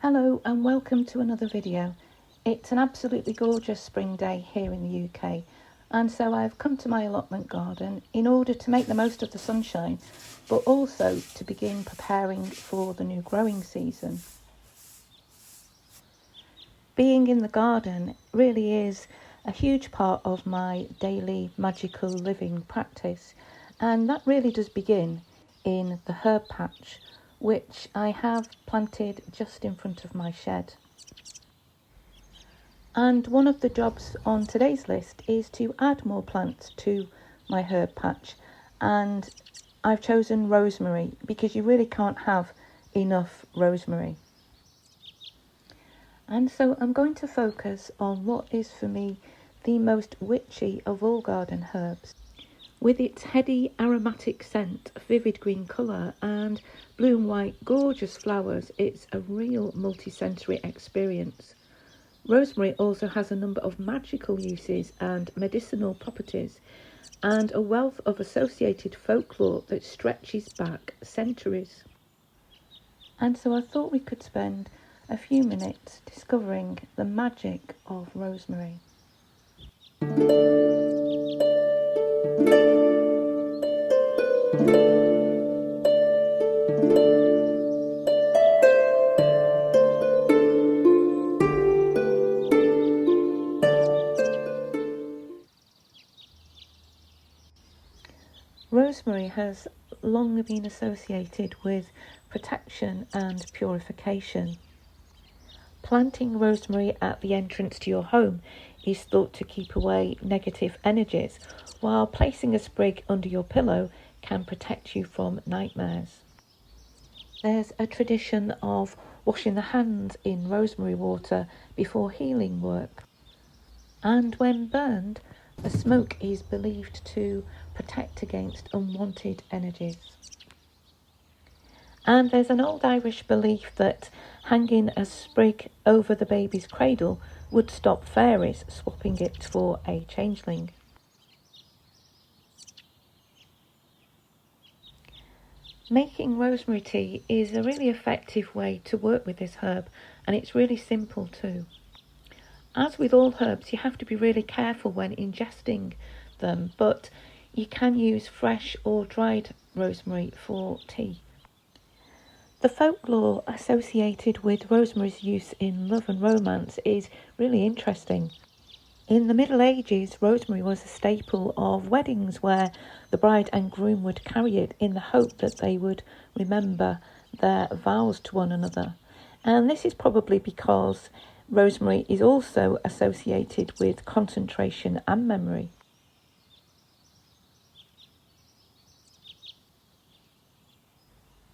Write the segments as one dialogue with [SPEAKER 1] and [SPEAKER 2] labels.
[SPEAKER 1] Hello and welcome to another video. It's an absolutely gorgeous spring day here in the UK, and so I've come to my allotment garden in order to make the most of the sunshine, but also to begin preparing for the new growing season. Being in the garden really is a huge part of my daily magical living practice, and that really does begin in the herb patch, which I have planted just in front of my shed. And one of the jobs on today's list is to add more plants to my herb patch, and I've chosen rosemary because you really can't have enough rosemary. And so I'm going to focus on what is for me the most witchy of all garden herbs. With its heady aromatic scent, vivid green colour and blue and white gorgeous flowers, it's a real multi-sensory experience. Rosemary also has a number of magical uses and medicinal properties, and a wealth of associated folklore that stretches back centuries. And so I thought we could spend a few minutes discovering the magic of rosemary. Rosemary has long been associated with protection and purification. Planting rosemary at the entrance to your home is thought to keep away negative energies, while placing a sprig under your pillow can protect you from nightmares. There's a tradition of washing the hands in rosemary water before healing work. And when burned, the smoke is believed to protect against unwanted energies. And there's an old Irish belief that hanging a sprig over the baby's cradle would stop fairies swapping it for a changeling. Making rosemary tea is a really effective way to work with this herb, and it's really simple too. As with all herbs, you have to be really careful when ingesting them, but you can use fresh or dried rosemary for tea. The folklore associated with rosemary's use in love and romance is really interesting. In the Middle Ages, rosemary was a staple of weddings where the bride and groom would carry it in the hope that they would remember their vows to one another. And this is probably because rosemary is also associated with concentration and memory.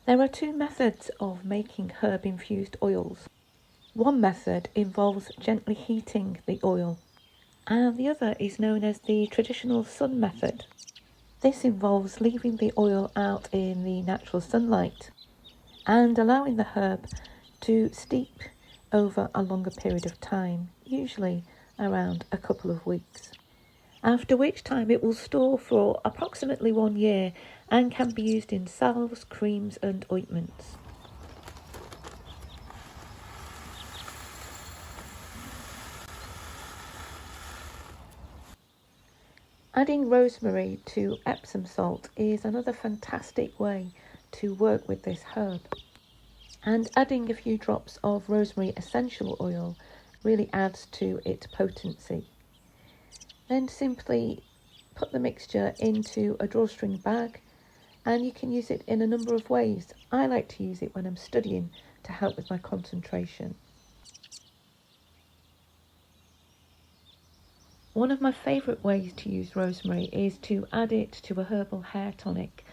[SPEAKER 1] There are two methods of making herb-infused oils. One method involves gently heating the oil, and the other is known as the traditional sun method. This involves leaving the oil out in the natural sunlight and allowing the herb to steep over a longer period of time, usually around a couple of weeks, after which time it will store for approximately 1 year and can be used in salves, creams and ointments. Adding rosemary to Epsom salt is another fantastic way to work with this herb. And adding a few drops of rosemary essential oil really adds to its potency. Then simply put the mixture into a drawstring bag, and you can use it in a number of ways. I like to use it when I'm studying to help with my concentration. One of my favourite ways to use rosemary is to add it to a herbal hair tonic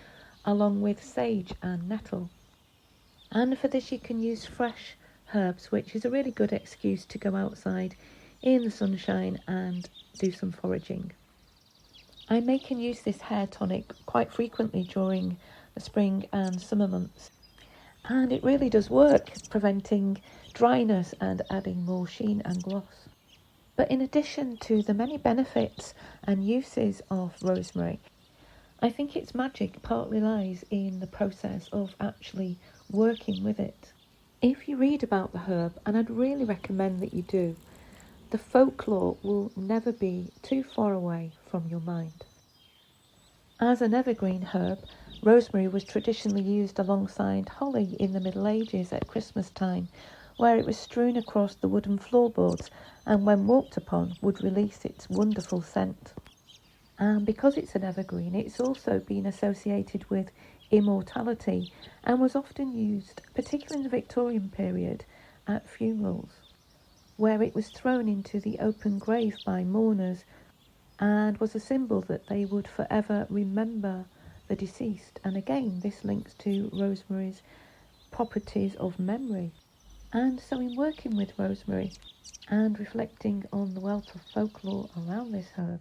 [SPEAKER 1] along with sage and nettle. And for this you can use fresh herbs, which is a really good excuse to go outside in the sunshine and do some foraging. I make and use this hair tonic quite frequently during the spring and summer months, and it really does work, preventing dryness and adding more sheen and gloss. But in addition to the many benefits and uses of rosemary, I think its magic partly lies in the process of actually working with it. If you read about the herb, and I'd really recommend that you do, the folklore will never be too far away from your mind. As an evergreen herb, rosemary was traditionally used alongside holly in the Middle Ages at Christmas time, where it was strewn across the wooden floorboards and when walked upon would release its wonderful scent. And because it's an evergreen, it's also been associated with immortality and was often used, particularly in the Victorian period, at funerals, where it was thrown into the open grave by mourners and was a symbol that they would forever remember the deceased. And again, this links to rosemary's properties of memory. And so, in working with rosemary and reflecting on the wealth of folklore around this herb,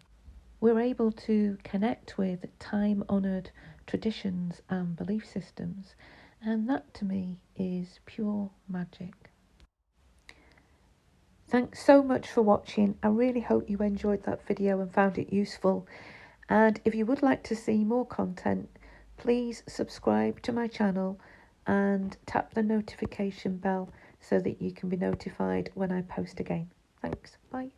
[SPEAKER 1] we're able to connect with time-honoured traditions and belief systems, and that to me is pure magic. Thanks so much for watching. I really hope you enjoyed that video and found it useful. And if you would like to see more content, please subscribe to my channel and tap the notification bell so that you can be notified when I post again. Thanks. Bye.